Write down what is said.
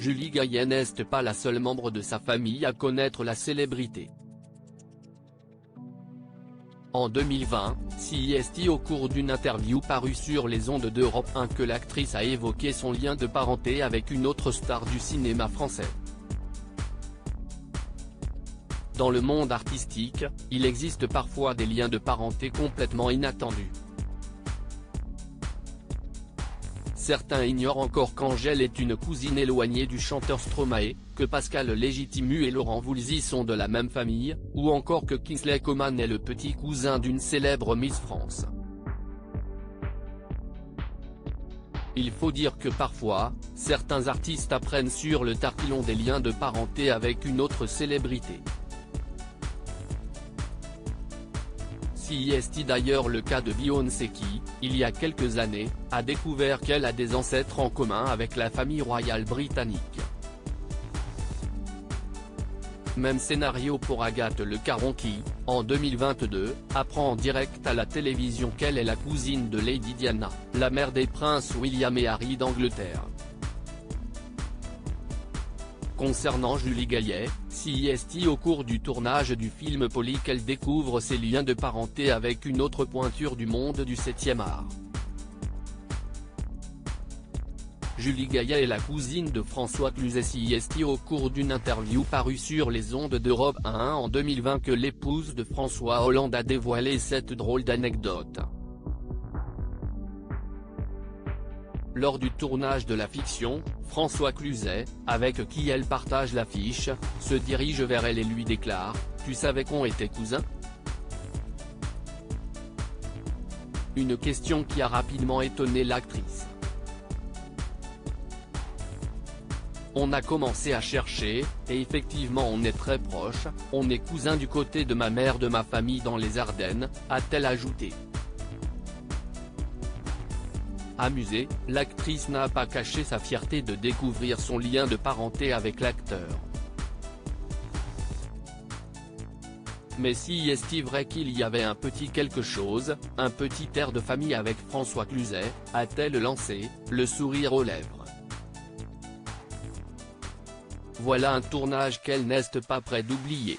Julie Gaillet n'est pas la seule membre de sa famille à connaître la célébrité. En 2020, CIST au cours d'une interview parue sur les ondes d'Europe 1 que l'actrice a évoqué son lien de parenté avec une autre star du cinéma français. Dans le monde artistique, il existe parfois des liens de parenté complètement inattendus. Certains ignorent encore qu'Angèle est une cousine éloignée du chanteur Stromae, que Pascal Légitimu et Laurent Voulzy sont de la même famille, ou encore que Kingsley Coman est le petit cousin d'une célèbre Miss France. Il faut dire que parfois, certains artistes apprennent sur le tard qu'ils ont des liens de parenté avec une autre célébrité. CIST d'ailleurs le cas de Beyoncé qui, il y a quelques années, a découvert qu'elle a des ancêtres en commun avec la famille royale britannique. Même scénario pour Agathe Le Caron qui, en 2022, apprend en direct à la télévision qu'elle est la cousine de Lady Diana, la mère des princes William et Harry d'Angleterre. Concernant Julie Gaillet, CIST au cours du tournage du film Polly qu'elle découvre ses liens de parenté avec une autre pointure du monde du 7e art. Julie Gaillet est la cousine de François Cluzet. CIST au cours d'une interview parue sur les ondes d'Europe 1 en 2020 que l'épouse de François Hollande a dévoilé cette drôle d'anecdote. Lors du tournage de la fiction, François Cluzet, avec qui elle partage l'affiche, se dirige vers elle et lui déclare « Tu savais qu'on était cousins ?» Une question qui a rapidement étonné l'actrice. On a commencé à chercher, et effectivement on est très proches, on est cousins du côté de ma mère de ma famille dans les Ardennes, a-t-elle ajouté. Amusée, l'actrice n'a pas caché sa fierté de découvrir son lien de parenté avec l'acteur. Mais si est-il vrai qu'il y avait un petit quelque chose, un petit air de famille avec François Cluzet, a-t-elle lancé, le sourire aux lèvres. Voilà un tournage qu'elle n'est pas près d'oublier.